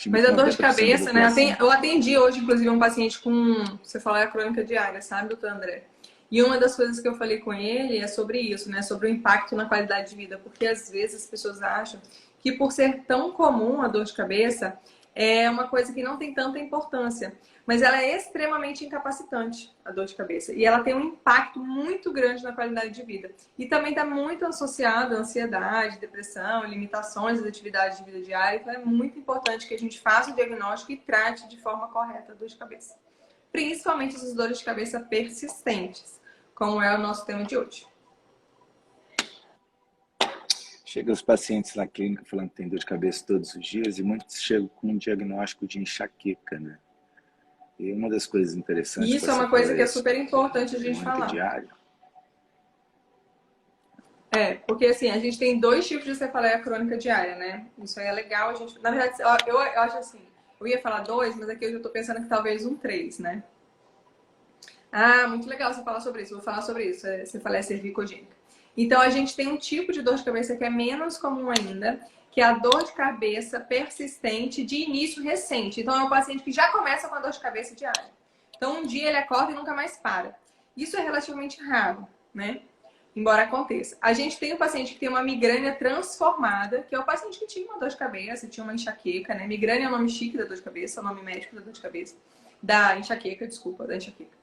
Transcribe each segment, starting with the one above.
Mas a dor de 90% da cabeça, né? população. Eu atendi hoje, inclusive, um paciente com, você falou, é a crônica diária, sabe, doutor André? E uma das coisas que eu falei com ele é sobre isso, né? Sobre o impacto na qualidade de vida. Porque às vezes as pessoas acham que por ser tão comum a dor de cabeça, é uma coisa que não tem tanta importância. Mas ela é extremamente incapacitante, a dor de cabeça. E ela tem um impacto muito grande na qualidade de vida. E também está muito associado à ansiedade, depressão, limitações das atividades de vida diária. Então é muito importante que a gente faça o diagnóstico e trate de forma correta a dor de cabeça. Principalmente essas dores de cabeça persistentes, como é o nosso tema de hoje. Chega os pacientes na clínica falando que tem dor de cabeça todos os dias e muitos chegam com um diagnóstico de enxaqueca, né? E uma das coisas E interessantes com isso é essa uma coisa que é super importante a gente crônica falar. diária. Porque assim, a gente tem dois tipos de cefaleia crônica diária, né? Isso aí é legal, a gente... Na verdade, eu acho assim, eu ia falar dois, mas aqui eu já tô pensando que talvez um três, né? Ah, muito legal você falar sobre isso, vou falar sobre isso, cefaleia cervicogênica. Então, a gente tem um tipo de dor de cabeça que é menos comum ainda, que é a dor de cabeça persistente de início recente. Então, é um paciente que já começa com a dor de cabeça diária. Então, um dia ele acorda e nunca mais para. Isso é relativamente raro, né? Embora aconteça. A gente tem um paciente que tem uma migrânia transformada, que é o paciente que tinha uma dor de cabeça, tinha uma enxaqueca, né? Migrânia é o nome chique da dor de cabeça, é o nome médico da dor de cabeça. Da enxaqueca, desculpa, da enxaqueca.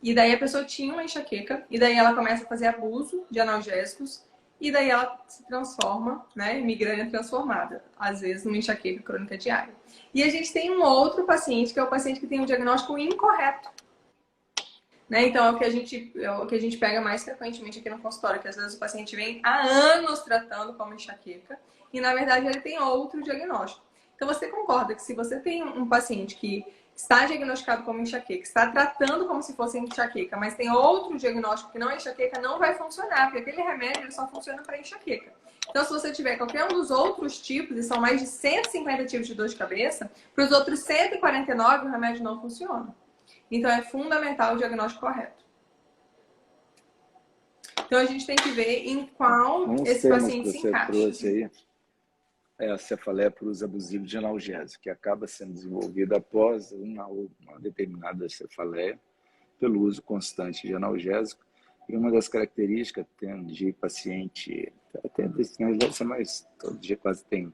E daí a pessoa tinha uma enxaqueca, e daí ela começa a fazer abuso de analgésicos, e daí ela se transforma, né, em migrânia transformada, às vezes numa enxaqueca crônica diária. E a gente tem um outro paciente, que é o paciente que tem um diagnóstico incorreto. Né? Então, é o que a gente pega mais frequentemente aqui no consultório, que às vezes o paciente vem há anos tratando como enxaqueca, e na verdade ele tem outro diagnóstico. Então, você concorda que se você tem um paciente que está diagnosticado como enxaqueca, está tratando como se fosse enxaqueca, mas tem outro diagnóstico que não é enxaqueca, não vai funcionar, porque aquele remédio ele só funciona para enxaqueca. Então, se você tiver qualquer um dos outros tipos, e são mais de 150 tipos de dor de cabeça, para os outros 149 o remédio não funciona. Então, é fundamental o diagnóstico correto. Então, a gente tem que ver em qual Um dos esse temas que paciente se você encaixa. trouxe aí é a cefaleia por uso abusivo de analgésico, que acaba sendo desenvolvida após uma determinada cefaleia pelo uso constante de analgésico. E uma das características de paciente, até, na realidade, mais, todo dia quase tem,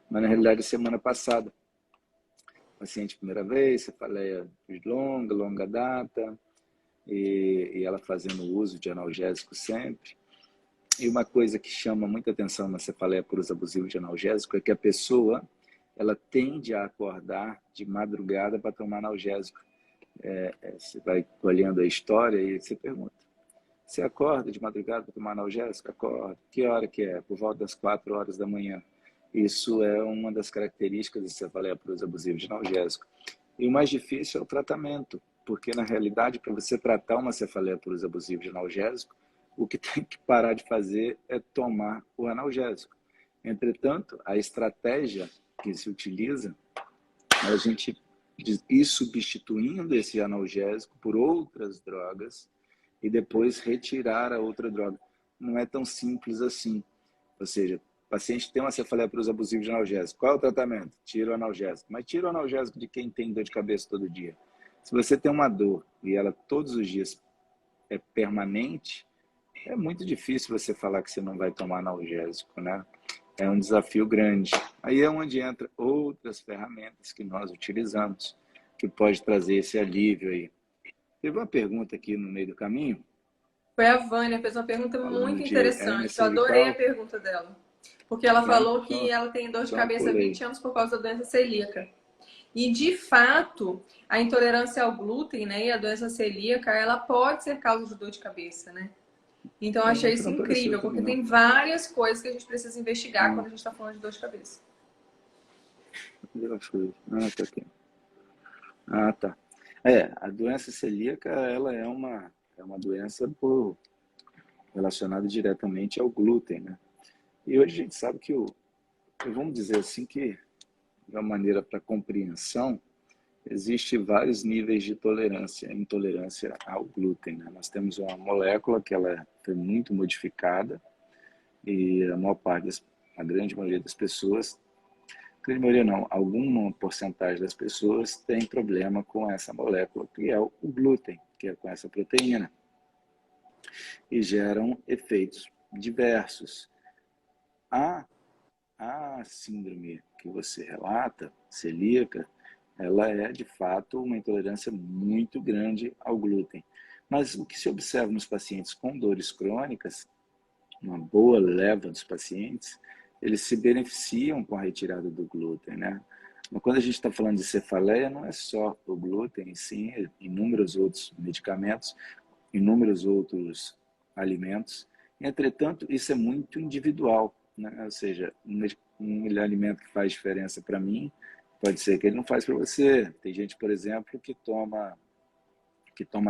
mas na realidade, semana passada, paciente primeira vez, cefaleia longa data, e ela fazendo uso de analgésico sempre. E uma coisa que chama muita atenção na cefaleia por uso abusivo de analgésico é que a pessoa ela tende a acordar de madrugada para tomar analgésico. Você vai olhando a história e você pergunta, você acorda de madrugada para tomar analgésico? Acorda. Que hora que é? Por volta das 4 horas da manhã. Isso é uma das características da cefaleia por uso abusivo de analgésico. E o mais difícil é o tratamento, porque na realidade, para você tratar uma cefaleia por uso abusivo de analgésico, o que tem que parar de fazer é tomar o analgésico. Entretanto, a estratégia que se utiliza é a gente ir substituindo esse analgésico por outras drogas e depois retirar a outra droga. Não é tão simples assim. Ou seja, o paciente tem uma cefaleia por uso abusivo de analgésico. Qual é o tratamento? Tira o analgésico. Mas tira o analgésico de quem tem dor de cabeça todo dia. Se você tem uma dor e ela todos os dias é permanente, é muito difícil você falar que você não vai tomar analgésico, né? É um desafio grande. Aí é onde entra outras ferramentas que nós utilizamos, que pode trazer esse alívio aí. Teve uma pergunta aqui no meio do caminho. Foi a Vânia, fez uma pergunta Falando muito de hérnia interessante. Eu adorei a cervical, pergunta dela. Porque ela falou que então, ela tem dor de então cabeça há pulei. 20 anos por causa da doença celíaca. E, de fato, a intolerância ao glúten, né, e a doença celíaca, ela pode ser causa de dor de cabeça, né? Então, eu achei Outra isso não apareceu incrível, também, porque não. tem várias coisas que a gente precisa investigar quando a gente está falando de dor de cabeça. Tá aqui. Tá. A doença celíaca, ela é uma doença relacionada diretamente ao glúten, né? E hoje a gente sabe que vamos dizer assim que, de uma maneira para compreensão, existe vários níveis de intolerância ao glúten, né? Nós temos uma molécula que ela foi muito modificada e a grande maioria das pessoas grande maioria não, alguma porcentagem das pessoas tem problema com essa molécula, que é o glúten, que é com essa proteína, e geram efeitos diversos. A síndrome que você relata, celíaca, ela é de fato uma intolerância muito grande ao glúten. Mas o que se observa nos pacientes com dores crônicas, uma boa leva dos pacientes, eles se beneficiam com a retirada do glúten, né? Mas quando a gente está falando de cefaleia, não é só o glúten, sim, inúmeros outros medicamentos, inúmeros outros alimentos. Entretanto, isso é muito individual, né? Ou seja, um alimento que faz diferença para mim, pode ser que ele não faz para você. Tem gente, por exemplo, que toma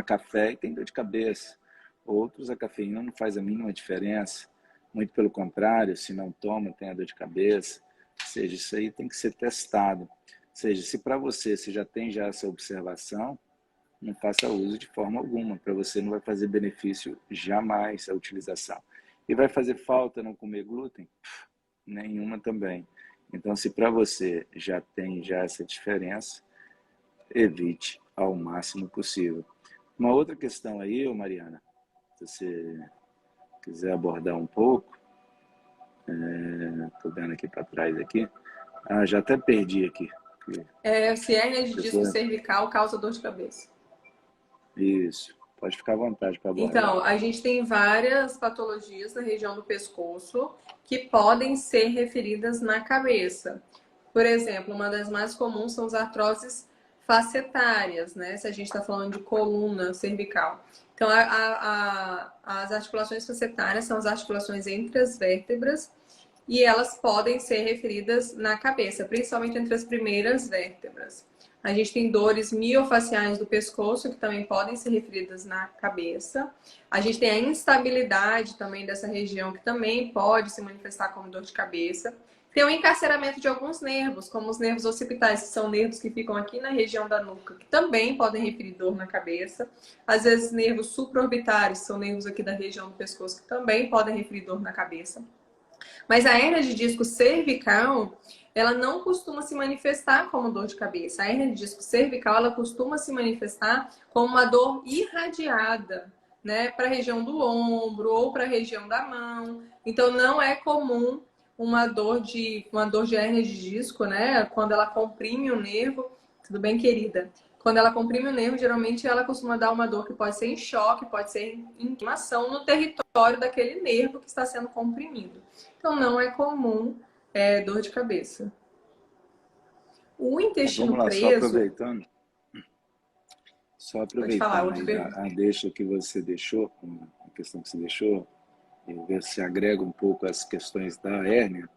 café e tem dor de cabeça. Outros, a cafeína não faz a mínima diferença. Muito pelo contrário, se não toma, tem a dor de cabeça. Ou seja, isso aí tem que ser testado. Ou seja, se para você já tem essa observação, não faça uso de forma alguma. Para você não vai fazer benefício jamais a utilização. E vai fazer falta não comer glúten? Nenhuma também. Então, se para você já tem essa diferença, evite ao máximo possível. Uma outra questão aí, Mariana, se você quiser abordar um pouco, estou vendo aqui para trás aqui. Já até perdi aqui. Se hérnia de disco Pessoa... cervical causa dor de cabeça. Isso, pode ficar à vontade para abordar. Então, a gente tem várias patologias na região do pescoço que podem ser referidas na cabeça. Por exemplo, uma das mais comuns são as artroses facetárias, né? Se a gente está falando de coluna cervical. Então, as articulações facetárias são as articulações entre as vértebras e elas podem ser referidas na cabeça, principalmente entre as primeiras vértebras. A gente tem dores miofaciais do pescoço, que também podem ser referidas na cabeça. A gente tem a instabilidade também dessa região, que também pode se manifestar como dor de cabeça. Tem o encarceramento de alguns nervos, como os nervos occipitais, que são nervos que ficam aqui na região da nuca, que também podem referir dor na cabeça. Às vezes, nervos supraorbitários, são nervos aqui da região do pescoço, que também podem referir dor na cabeça. Mas a hérnia de disco cervical, ela não costuma se manifestar como dor de cabeça. A hérnia de disco cervical, ela costuma se manifestar como uma dor irradiada, né, para a região do ombro ou para a região da mão. Então, não é comum uma dor de hérnia de disco, né, quando ela comprime o nervo. Tudo bem, querida? Quando ela comprime o nervo, geralmente ela costuma dar uma dor que pode ser em choque, pode ser em inflamação no território daquele nervo que está sendo comprimido. Então, não é comum dor de cabeça. O intestino Vamos lá, preso... só Pode falar, aproveitando outra aí pergunta. a deixa que você deixou, a questão que você deixou, e ver se agrega um pouco as questões da hérnia.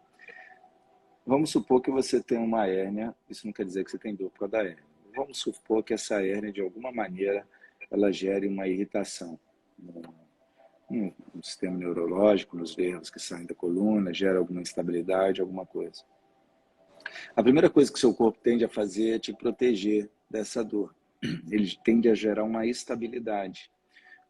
Vamos supor que você tem uma hérnia, isso não quer dizer que você tem dor por causa da hérnia. Vamos supor que essa hérnia, de alguma maneira, ela gere uma irritação no sistema neurológico, nos nervos que saem da coluna, gera alguma instabilidade, alguma coisa. A primeira coisa que seu corpo tende a fazer é te proteger dessa dor. Ele tende a gerar uma estabilidade.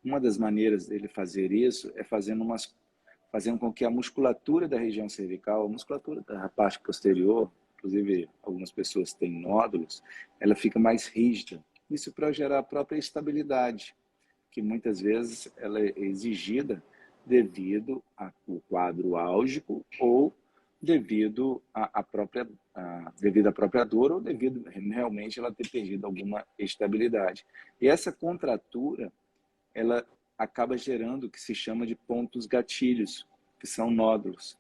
Uma das maneiras dele fazer isso é fazendo com que a musculatura da região cervical, a musculatura da parte posterior, inclusive algumas pessoas têm nódulos, ela fica mais rígida. Isso para gerar a própria estabilidade, que muitas vezes ela é exigida devido ao quadro álgico ou devido à própria dor ou devido realmente ela ter perdido alguma estabilidade. E essa contratura, ela acaba gerando o que se chama de pontos gatilhos, que são nódulos.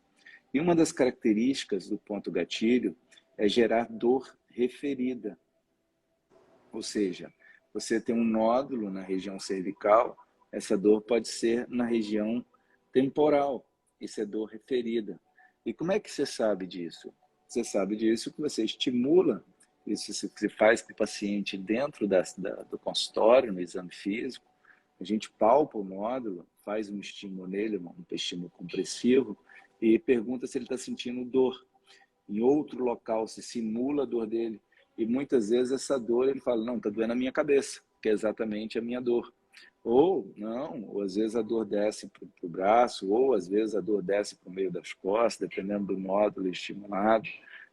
E uma das características do ponto gatilho é gerar dor referida. Ou seja, você tem um nódulo na região cervical, essa dor pode ser na região temporal, isso é dor referida. E como é que você sabe disso? Você sabe disso que você estimula, isso se faz com o paciente dentro do consultório, no exame físico, a gente palpa o nódulo, faz um estímulo nele, um estímulo compressivo, e pergunta se ele está sentindo dor. Em outro local, se simula a dor dele. E muitas vezes essa dor, ele fala, não, está doendo a minha cabeça, que é exatamente a minha dor. Ou não, ou às vezes a dor desce para o braço, ou às vezes a dor desce para o meio das costas, dependendo do nódulo estimulado.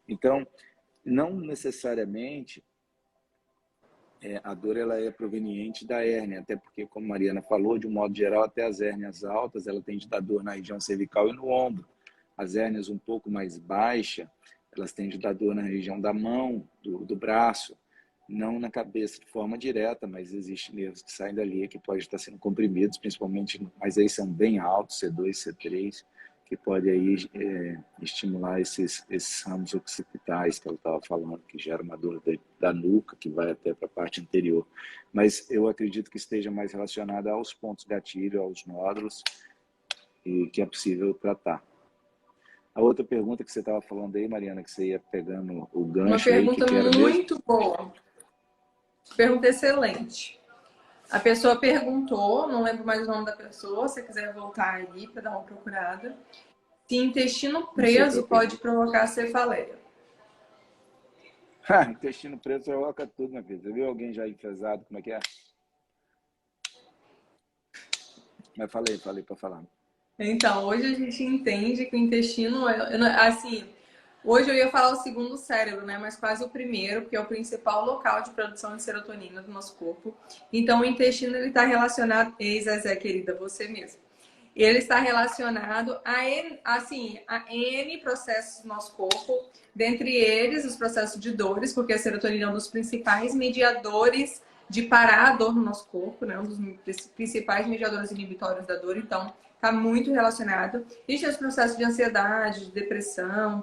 Então, Não necessariamente a dor ela é proveniente da hérnia, até porque, como a Mariana falou, de um modo geral, até as hérnias altas, ela tende a dar dor na região cervical e no ombro. As hérnias um pouco mais baixas, elas tendem a dar dor na região da mão, do braço, não na cabeça de forma direta, mas existem nervos que saem dali que podem estar sendo comprimidos, principalmente, mas aí são bem altos, C2, C3, que pode aí estimular esses ramos occipitais que eu estava falando, que gera uma dor da nuca, que vai até para a parte anterior. Mas eu acredito que esteja mais relacionada aos pontos gatilho, aos nódulos, e que é possível tratar. A outra pergunta que você estava falando aí, Mariana, que você ia pegando o Uma gancho aí, pergunta que era mesmo? muito boa. Pergunta excelente. A pessoa perguntou, não lembro mais o nome da pessoa, se você quiser voltar aí para dar uma procurada, se intestino Não sei preso qual pode pergunta. provocar cefaleia. Intestino preto provoca tudo na vida. Você viu alguém já enfesado? Como é que é? Mas falei para falar. Então, hoje a gente entende que o intestino assim, hoje eu ia falar o segundo cérebro, né? Mas quase o primeiro, porque é o principal local de produção de serotonina do nosso corpo. Então, o intestino ele está relacionado, ei, Zezé, querida, você mesmo. Ele está relacionado a N processos do nosso corpo, dentre eles os processos de dores, porque a serotonina é um dos principais mediadores de parar a dor no nosso corpo, né? Um dos principais mediadores inibitórios da dor, então está muito relacionado. A gente tem os processos de ansiedade, de depressão,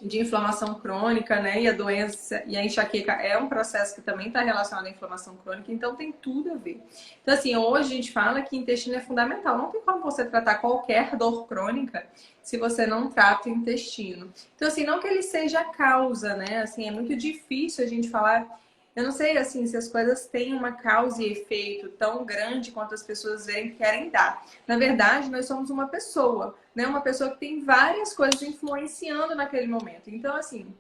de inflamação crônica, né? E a doença e a enxaqueca é um processo que também está relacionado à inflamação crônica, então tem tudo a ver. Então, assim, hoje a gente fala que intestino é fundamental. Não tem como você tratar qualquer dor crônica se você não trata o intestino. Então, assim, não que ele seja a causa, né? Assim, é muito difícil a gente falar. Eu não sei, assim, se as coisas têm uma causa e efeito tão grande quanto as pessoas querem dar. Na verdade, nós somos uma pessoa, né? Uma pessoa que tem várias coisas influenciando naquele momento. Então, assim,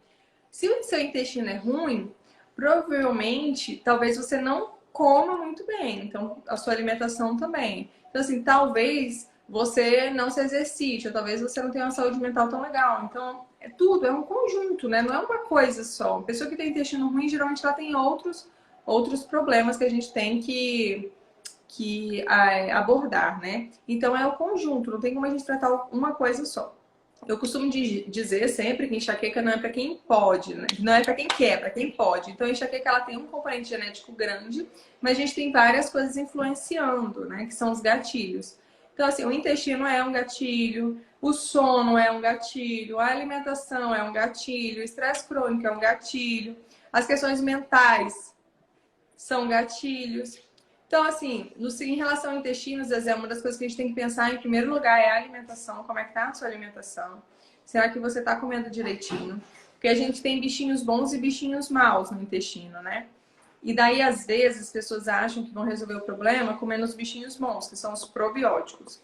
se o seu intestino é ruim, provavelmente, talvez você não coma muito bem. Então, a sua alimentação também. Então, assim, talvez você não se exercite, ou talvez você não tenha uma saúde mental tão legal. Então, é tudo, é um conjunto, né? Não é uma coisa só. Uma pessoa que tem intestino ruim, geralmente ela tem outros problemas que a gente tem que abordar, né? Então é o conjunto, não tem como a gente tratar uma coisa só. Eu costumo dizer sempre que enxaqueca não é para quem pode, né? Não é para quem quer, é para quem pode. Então a enxaqueca ela tem um componente genético grande, mas a gente tem várias coisas influenciando, né? Que são os gatilhos. Então assim, o intestino é um gatilho, o sono é um gatilho, a alimentação é um gatilho, o estresse crônico é um gatilho, as questões mentais são gatilhos. Então, assim, em relação ao intestino, Zezé, uma das coisas que a gente tem que pensar em primeiro lugar é a alimentação. Como é que tá a sua alimentação? Será que você tá comendo direitinho? Porque a gente tem bichinhos bons e bichinhos maus no intestino, né? E daí, às vezes, as pessoas acham que vão resolver o problema comendo os bichinhos bons, que são os probióticos.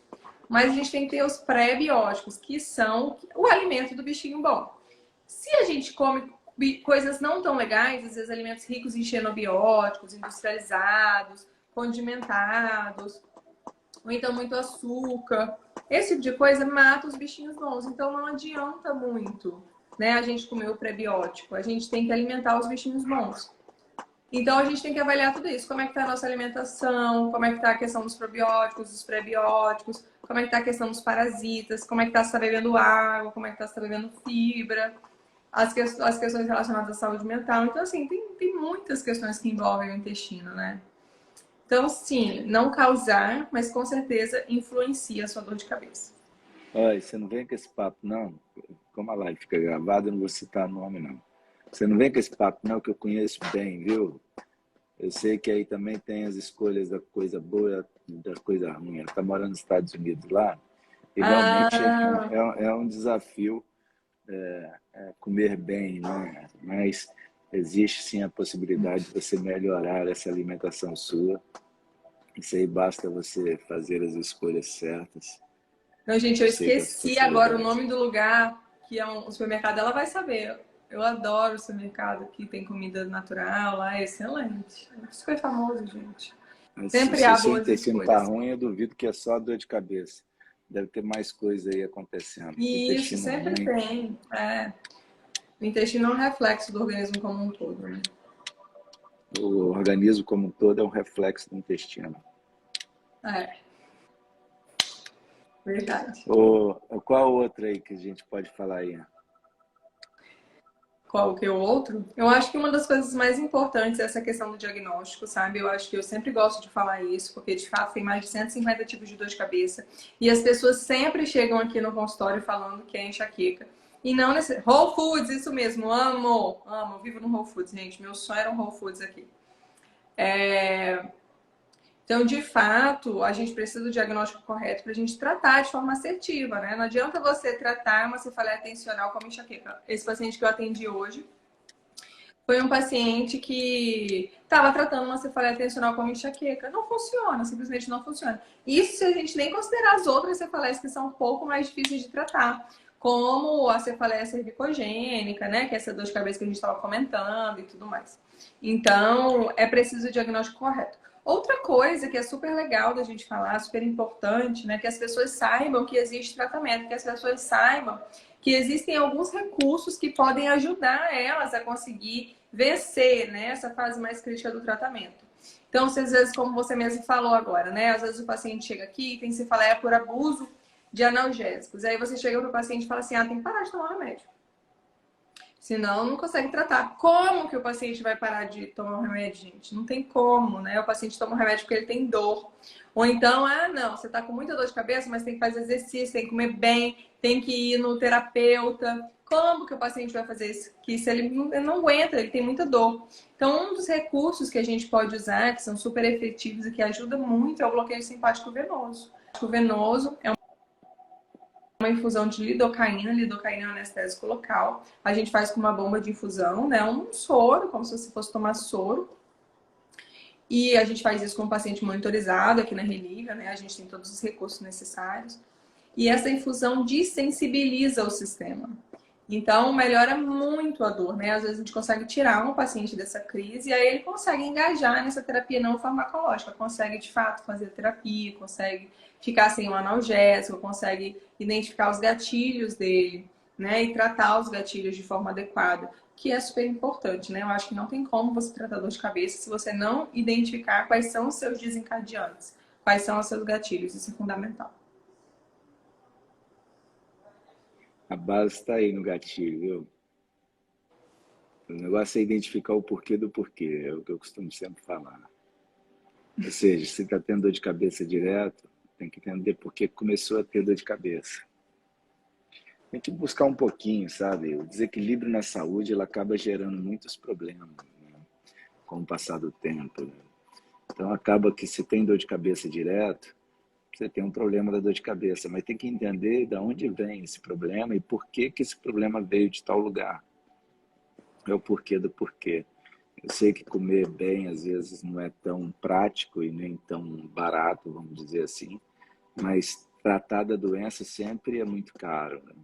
Mas a gente tem que ter os pré-bióticos, que são o alimento do bichinho bom. Se a gente come coisas não tão legais, às vezes alimentos ricos em xenobióticos, industrializados, condimentados, ou então muito açúcar. Esse tipo de coisa mata os bichinhos bons. Então não adianta muito, né, a gente comer o prebiótico. A gente tem que alimentar os bichinhos bons. Então a gente tem que avaliar tudo isso. Como é que está a nossa alimentação, como é que está a questão dos probióticos, dos prebióticos, como é que está a questão dos parasitas, como é que está se tá bebendo água, como é que está se tá bebendo fibra, as questões relacionadas à saúde mental. Então, assim, tem muitas questões que envolvem o intestino, né? Então, sim, não causar, mas com certeza influencia a sua dor de cabeça. Olha, você não vem com esse papo, não. Como a live fica gravada, eu não vou citar nome, não. Você não vem com esse papo, não, que eu conheço bem, viu? Eu sei que aí também tem as escolhas da coisa boa e da coisa ruim. Ela está morando nos Estados Unidos lá, e realmente Ah, é um desafio comer bem, né? Mas existe sim a possibilidade de você melhorar essa alimentação sua. Isso aí basta você fazer as escolhas certas. não, gente, eu Eu sei que as esqueci agora o possibilidades. nome do lugar, que é um supermercado, ela vai saber. Eu adoro o supermercado que tem comida natural lá, é excelente. É super famoso, gente. Mas Sempre se o há seu boas intestino está escolhas. ruim, eu duvido que é só dor de cabeça. Deve ter mais coisa aí acontecendo. E isso Intestino sempre ruim. tem. É. O intestino é um reflexo do organismo como um todo, né? O organismo como um todo é um reflexo do intestino. É, verdade. Qual outra aí que a gente pode falar aí? Qual que é o outro? Eu acho que uma das coisas mais importantes é essa questão do diagnóstico, sabe? Eu acho que eu sempre gosto de falar isso, porque de fato tem mais de 150 tipos de dor de cabeça. E as pessoas sempre chegam aqui no consultório falando que é enxaqueca. E não nesse. Whole Foods, isso mesmo, amo, amo, vivo no Whole Foods, gente. Meu sonho era um Whole Foods aqui. Então, de fato, a gente precisa do diagnóstico correto para a gente tratar de forma assertiva, né? Não adianta você tratar uma cefaleia tensional como enxaqueca. Esse paciente que eu atendi hoje foi um paciente que estava tratando uma cefaleia tensional como enxaqueca. Não funciona, simplesmente não funciona. Isso se a gente nem considerar as outras cefaleias que são um pouco mais difíceis de tratar, como a cefaleia cervicogênica, né? Que é essa dor de cabeça que a gente estava comentando e tudo mais. Então, é preciso o diagnóstico correto. Outra coisa que é super legal da gente falar, super importante, né? Que as pessoas saibam que existe tratamento, que as pessoas saibam que existem alguns recursos que podem ajudar elas a conseguir vencer, né, essa fase mais crítica do tratamento. Então, se às vezes, como você mesmo falou agora, né, às vezes o paciente chega aqui e tem cefaleia por abuso de analgésicos. Aí você chega para o paciente e fala assim, tem que parar de tomar remédio. Senão, não consegue tratar. Como que o paciente vai parar de tomar o remédio, gente? Não tem como, né? O paciente toma o remédio porque ele tem dor. Ou então, não, você tá com muita dor de cabeça, mas tem que fazer exercício, tem que comer bem, tem que ir no terapeuta. Como que o paciente vai fazer isso? Que se ele não aguenta, ele tem muita dor. Então, um dos recursos que a gente pode usar, que são super efetivos e que ajuda muito, é o bloqueio simpático venoso. O venoso é uma infusão de lidocaína. Lidocaína é um anestésico local. A gente faz com uma bomba de infusão, né? Um soro, como se você fosse tomar soro. E a gente faz isso com o paciente monitorizado aqui na Relívia, né? A gente tem todos os recursos necessários. E essa infusão desensibiliza o sistema. Então, melhora muito a dor, né? Às vezes a gente consegue tirar um paciente dessa crise e aí ele consegue engajar nessa terapia não farmacológica, consegue de fato fazer terapia, consegue ficar sem um analgésico, consegue identificar os gatilhos dele, né? E tratar os gatilhos de forma adequada, que é super importante, né? Eu acho que não tem como você tratar dor de cabeça se você não identificar quais são os seus desencadeantes, quais são os seus gatilhos, isso é fundamental. A base está aí no gatilho, viu? O negócio é identificar o porquê do porquê, é o que eu costumo sempre falar. Ou seja, se está tendo dor de cabeça direto, tem que entender por que começou a ter dor de cabeça. Tem que buscar um pouquinho, sabe? O desequilíbrio na saúde ela acaba gerando muitos problemas, né? Com o passar do tempo. Né? Então acaba que se tem dor de cabeça direto, você tem um problema da dor de cabeça, mas tem que entender de onde vem esse problema e por que que esse problema veio de tal lugar. É o porquê do porquê. Eu sei que comer bem às vezes não é tão prático e nem tão barato, vamos dizer assim, mas tratar da doença sempre é muito caro. Né?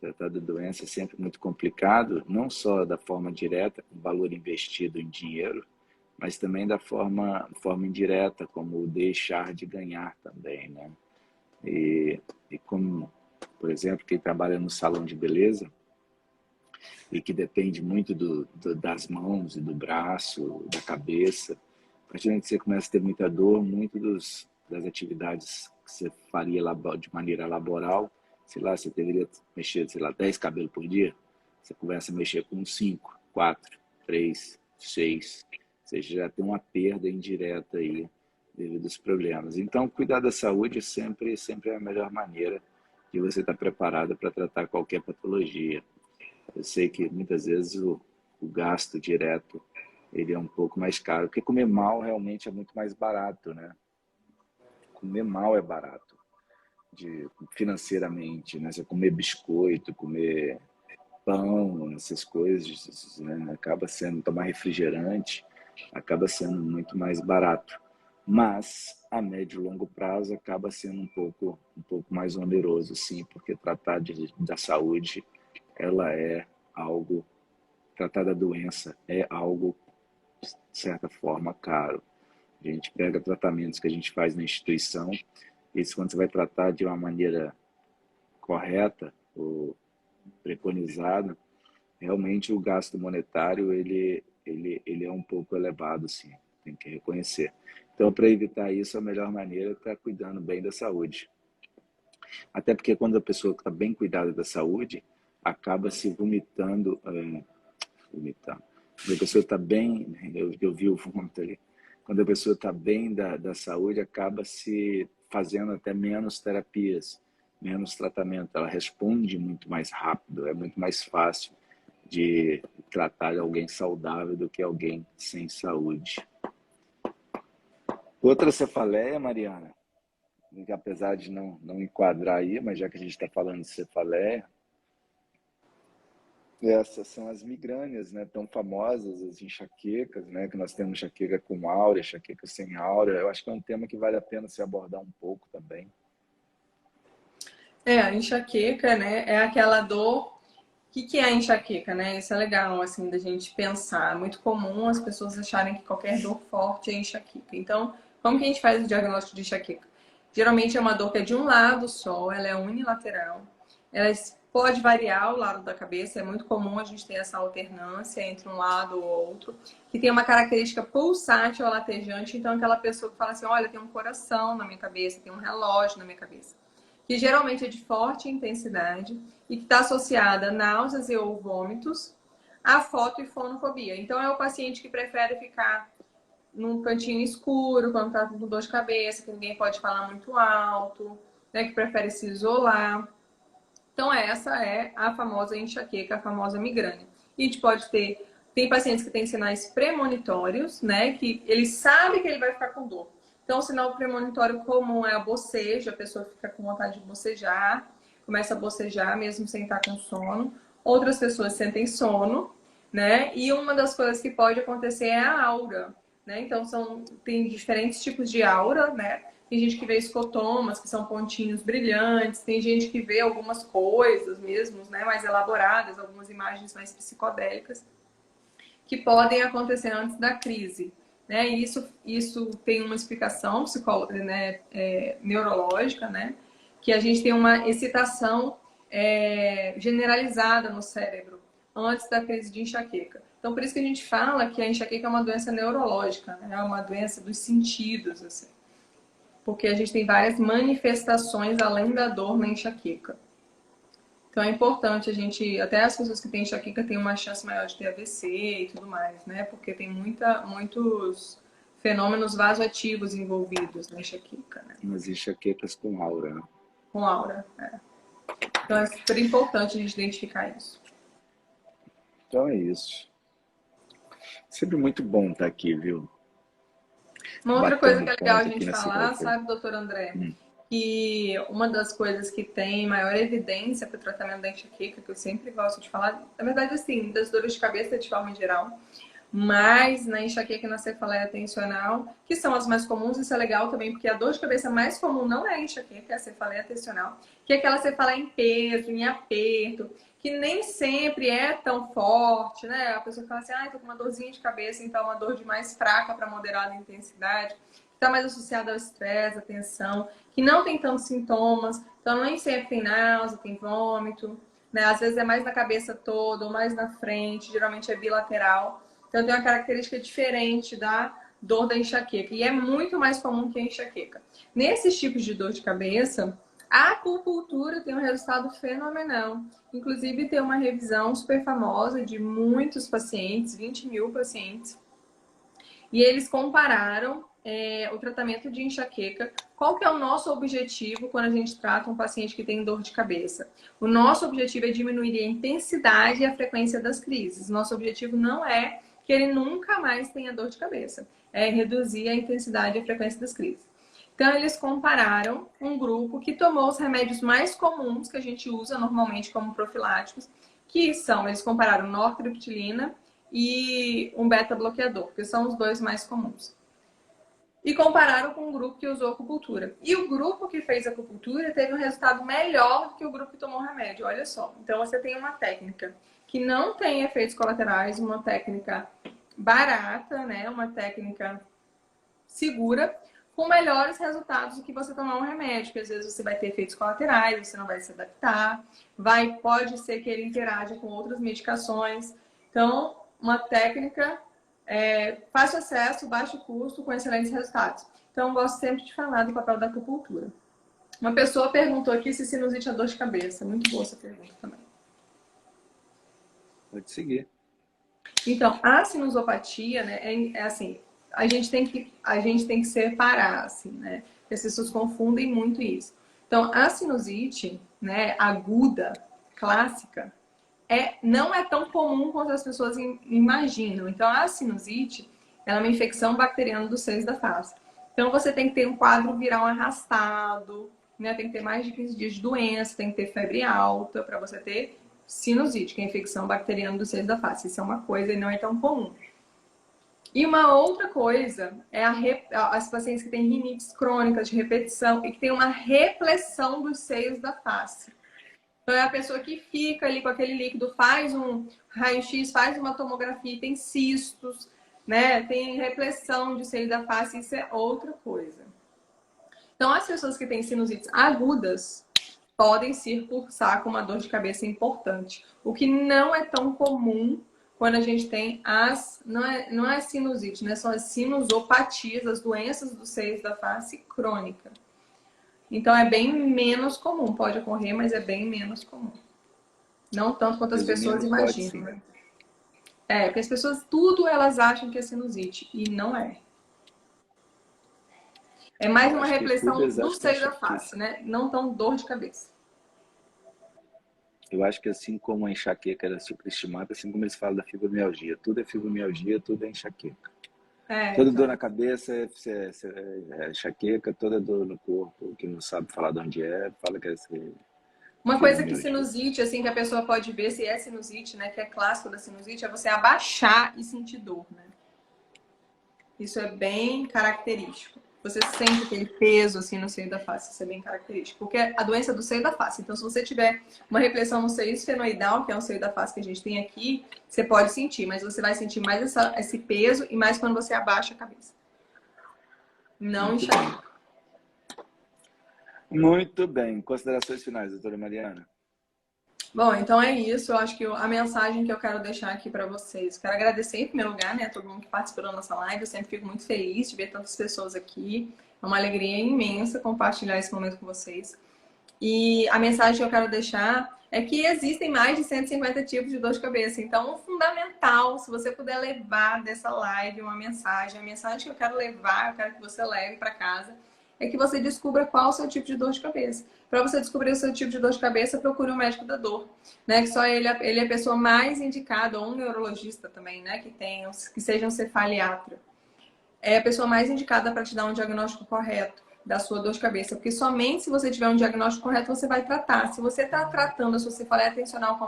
Tratar da doença é sempre muito complicado, não só da forma direta, com valor investido em dinheiro, mas também da forma indireta, como o deixar de ganhar também, né? E como, por exemplo, quem trabalha no salão de beleza e que depende muito das mãos e do braço, da cabeça, a partir do momento que você começa a ter muita dor, muito das atividades que você faria de maneira laboral, sei lá, você deveria mexer, sei lá, 10 cabelos por dia, você começa a mexer com 5, 4, 3, 6, ou seja, já tem uma perda indireta aí devido aos problemas. Então, cuidar da saúde sempre é a melhor maneira de você estar preparado para tratar qualquer patologia. Eu sei que muitas vezes o gasto direto ele é um pouco mais caro, porque comer mal realmente é muito mais barato, né? Comer mal é barato, financeiramente, né? Você comer biscoito, comer pão, essas coisas, né? Acaba sendo, tomar refrigerante, acaba sendo muito mais barato. Mas a médio e longo prazo acaba sendo um pouco mais oneroso, sim, porque tratar da saúde, ela é algo, tratar da doença é algo, de certa forma, caro. A gente pega tratamentos que a gente faz na instituição, e quando você vai tratar de uma maneira correta ou preconizada, realmente o gasto monetário ele é um pouco elevado, sim, tem que reconhecer. Então, para evitar isso, a melhor maneira é estar cuidando bem da saúde. Até porque quando a pessoa está bem cuidada da saúde, acaba se vomitando, vomitando. Quando a pessoa está bem, eu vi o vômito ali, quando a pessoa está bem da saúde, acaba se fazendo até menos terapias, menos tratamento. Ela responde muito mais rápido, é muito mais fácil de tratar alguém saudável do que alguém sem saúde. Outra cefaleia, Mariana, que apesar de não enquadrar aí, mas já que a gente está falando de cefaleia, essas são as migrâneas, né, tão famosas, as enxaquecas, né, que nós temos enxaqueca com aura, enxaqueca sem aura. Eu acho que é um tema que vale a pena se abordar um pouco também. A enxaqueca, né, é aquela dor. O que é a enxaqueca, né? Isso é legal, assim, da gente pensar. É muito comum as pessoas acharem que qualquer dor forte é enxaqueca. Então, como que a gente faz o diagnóstico de enxaqueca? Geralmente é uma dor que é de um lado só, ela é unilateral. Ela pode variar o lado da cabeça, é muito comum a gente ter essa alternância entre um lado ou outro, que tem uma característica pulsátil ou latejante. Então, aquela pessoa que fala assim, olha, tem um coração na minha cabeça, tem um relógio na minha cabeça, que geralmente é de forte intensidade e que está associada a náuseas e ou vômitos, a foto e fonofobia. Então, é o paciente que prefere ficar num cantinho escuro quando está com dor de cabeça, que ninguém pode falar muito alto, né, que prefere se isolar. Então, essa é a famosa enxaqueca, a famosa migrânia. E a gente pode ter... Tem pacientes que têm sinais premonitórios, né, que ele sabe que ele vai ficar com dor. Então, o sinal premonitório comum é a boceja, a pessoa fica com vontade de bocejar, começa a bocejar mesmo sem estar com sono. Outras pessoas sentem sono, né? E uma das coisas que pode acontecer é a aura, né? Então, tem diferentes tipos de aura, né? Tem gente que vê escotomas, que são pontinhos brilhantes, tem gente que vê algumas coisas mesmo, né, mais elaboradas, algumas imagens mais psicodélicas, que podem acontecer antes da crise. Né? E isso tem uma explicação né, neurológica, né? Que a gente tem uma excitação generalizada no cérebro antes da crise de enxaqueca. Então, por isso que a gente fala que a enxaqueca é uma doença neurológica, né? É uma doença dos sentidos, assim. Porque a gente tem várias manifestações além da dor na enxaqueca. Então é importante a gente, até as pessoas que têm enxaqueca têm uma chance maior de ter AVC e tudo mais, né? Porque tem muitos fenômenos vasoativos envolvidos na enxaqueca, né? As enxaquecas com aura, né? Com aura, né? Então é super importante a gente identificar isso. Então é isso. Sempre muito bom estar aqui, viu? Uma outra coisa Batendo que é legal a ponto aqui gente nessa falar, coisa. sabe, doutor André? Que uma das coisas que tem maior evidência para o tratamento da enxaqueca, que eu sempre gosto de falar, na verdade, assim, das dores de cabeça de forma geral, mas na enxaqueca e na cefaleia tensional, que são as mais comuns. Isso é legal também, porque a dor de cabeça mais comum não é a enxaqueca, é a cefaleia tensional, que é aquela cefaleia em peso, em aperto, que nem sempre é tão forte, né? A pessoa fala assim, ah, tô com uma dorzinha de cabeça, então é uma dor de mais fraca para moderada intensidade, que está mais associada ao estresse, à tensão, que não tem tantos sintomas, então nem sempre tem náusea, tem vômito, né? Às vezes é mais na cabeça toda ou mais na frente, geralmente é bilateral. Então tem uma característica diferente da dor da enxaqueca e é muito mais comum que a enxaqueca. Nesses tipos de dor de cabeça, a acupuntura tem um resultado fenomenal. Inclusive tem uma revisão super famosa de muitos pacientes, 20 mil pacientes, e eles compararam o tratamento de enxaqueca. Qual que é o nosso objetivo quando a gente trata um paciente que tem dor de cabeça? O nosso objetivo é diminuir a intensidade e a frequência das crises. Nosso objetivo não é que ele nunca mais tenha dor de cabeça, é reduzir a intensidade e a frequência das crises. Então, eles compararam um grupo que tomou os remédios mais comuns que a gente usa normalmente como profiláticos, que são, eles compararam nortriptilina e um beta-bloqueador, que são os dois mais comuns. E compararam com um grupo que usou acupuntura. E o grupo que fez acupuntura teve um resultado melhor do que o grupo que tomou remédio, olha só. Então, você tem uma técnica que não tem efeitos colaterais, uma técnica barata, né? Uma técnica segura, com melhores resultados do que você tomar um remédio, porque às vezes você vai ter efeitos colaterais, você não vai se adaptar, pode ser que ele interaja com outras medicações. Então, uma técnica fácil acesso, baixo custo, com excelentes resultados. Então, eu gosto sempre de falar do papel da acupuntura. Uma pessoa perguntou aqui se sinusite é dor de cabeça. Muito boa essa pergunta também. Pode seguir. Então, a sinusopatia, né, é assim, a gente tem que separar, assim, né? As pessoas confundem muito isso. Então, a sinusite, né, aguda, clássica, não é tão comum quanto as pessoas imaginam. Então, a sinusite, ela é uma infecção bacteriana dos seios da face. Então, você tem que ter um quadro viral arrastado, né? Tem que ter mais de 15 dias de doença, tem que ter febre alta para você ter sinusite, que é a infecção bacteriana dos seios da face. Isso é uma coisa e não é tão comum. E uma outra coisa é as pacientes que têm rinites crônicas de repetição e que tem uma repressão dos seios da face. Então é a pessoa que fica ali com aquele líquido, faz um raio-x, faz uma tomografia, tem cistos, né? Tem repressão de seio da face, isso é outra coisa. Então as pessoas que têm sinusites agudas podem se cursar com uma dor de cabeça importante. O que não é tão comum quando a gente tem não é sinusite, né? São as sinusopatias, as doenças dos seios da face crônica. Então é bem menos comum, pode ocorrer, mas é bem menos comum. Não tanto quanto as pessoas Resumindo, pode imaginam, sim. né? Porque as pessoas, tudo elas acham que é sinusite, e não é. É mais Eu uma acho que tudo repressão do exato com seio da enxaqueca. face, né? Não tão dor de cabeça. Eu acho que assim como a enxaqueca era superestimada, assim como eles falam da fibromialgia. Tudo é fibromialgia, tudo é enxaqueca. Toda dor na Exato. cabeça é enxaqueca, toda dor no corpo, que não sabe falar de onde é, fala que é Uma coisa que fibromialgia. sinusite, assim, que a pessoa pode ver se é sinusite, né? Que é clássico da sinusite, é você abaixar e sentir dor, né? Isso é bem característico. Você sente aquele peso assim no seio da face, isso é bem característico. Porque é a doença do seio da face. Então, se você tiver uma repressão no seio esfenoidal, que é o seio da face que a gente tem aqui, você pode sentir, mas você vai sentir mais esse peso e mais quando você abaixa a cabeça. Não Muito bem. enxaqueca. Muito bem. Considerações finais, doutora Mariana? Bom, então é isso. Eu acho que a mensagem que eu quero deixar aqui para vocês. Quero agradecer em primeiro lugar, né, a todo mundo que participou da nossa live. Eu sempre fico muito feliz de ver tantas pessoas aqui. É uma alegria imensa compartilhar esse momento com vocês. E a mensagem que eu quero deixar é que existem mais de 150 tipos de dor de cabeça. Então, o fundamental, se você puder levar dessa live uma mensagem, a mensagem que eu quero levar, eu quero que você leve para casa, é que você descubra qual é o seu tipo de dor de cabeça. Para você descobrir o seu tipo de dor de cabeça, procure um médico da dor, né? Que só ele é a pessoa mais indicada, ou um neurologista também, né? Que seja um cefaliatra. É a pessoa mais indicada para te dar um diagnóstico correto da sua dor de cabeça, porque somente se você tiver um diagnóstico correto você vai tratar. Se você está tratando a sua cefaleia tensional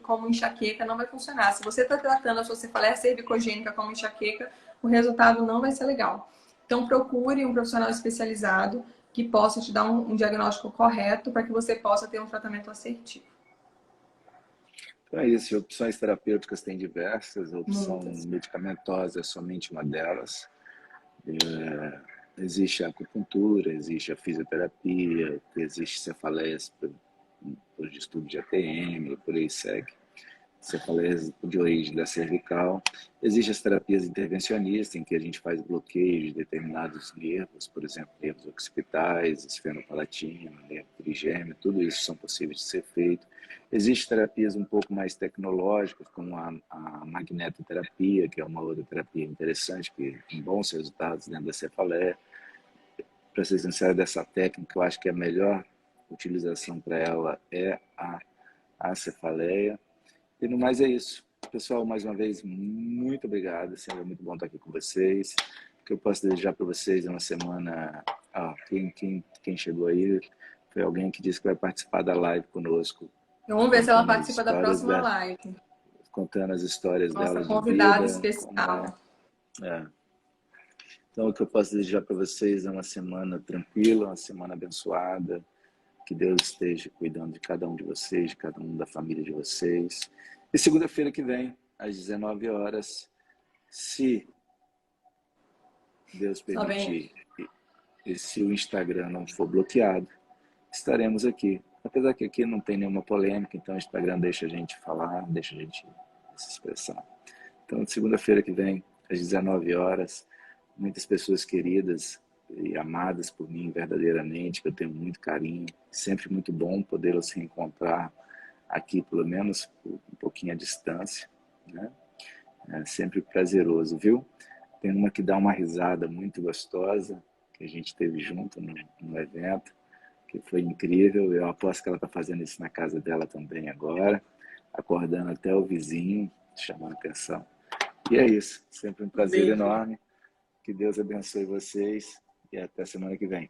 como enxaqueca, não vai funcionar. Se você está tratando a sua cefaleia cervicogênica como enxaqueca, o resultado não vai ser legal. Então procure um profissional especializado que possa te dar um diagnóstico correto para que você possa ter um tratamento assertivo. Então é isso. Opções terapêuticas tem diversas. A opção Muitas. medicamentosa é somente uma delas. Existe a acupuntura, existe a fisioterapia, existe cefaleias por distúrbio de ATM, por aí segue. Cefaleias de origem da cervical. Existem as terapias intervencionistas, em que a gente faz bloqueio de determinados nervos, por exemplo, nervos occipitais, esfenopalatina, nervo trigêmeo, tudo isso são possíveis de ser feito. Existem terapias um pouco mais tecnológicas, como a magnetoterapia, que é uma outra terapia interessante, que tem bons resultados dentro da cefaleia. Para ser sincero, dessa técnica, eu acho que a melhor utilização para ela é a cefaleia. E no mais é isso. Pessoal, mais uma vez, muito obrigado. Sempre é muito bom estar aqui com vocês. O que eu posso desejar para vocês é uma semana... quem chegou aí foi alguém que disse que vai participar da live conosco, Vamos ver se ela participa da próxima live. contando as histórias Nossa dela de convidada vida. especial. Então, o que eu posso desejar para vocês é uma semana tranquila, uma semana abençoada. Que Deus esteja cuidando de cada um de vocês, de cada um da família de vocês. E segunda-feira que vem, às 19 horas, se Deus Só bem. permitir E se o Instagram não for bloqueado, estaremos aqui. Apesar que aqui não tem nenhuma polêmica, então o Instagram deixa a gente falar, deixa a gente se expressar. Então, segunda-feira que vem, às 19 horas, muitas pessoas queridas e amadas por mim verdadeiramente, que eu tenho muito carinho, sempre muito bom podê-las reencontrar aqui, pelo menos por um pouquinho à distância, né? É sempre prazeroso, viu? Tem uma que dá uma risada muito gostosa, que a gente teve junto no evento, que foi incrível. Eu aposto que ela está fazendo isso na casa dela também agora, acordando até o vizinho, chamando atenção. E é isso. Sempre um prazer Beijo. enorme. Que Deus abençoe vocês e até semana que vem.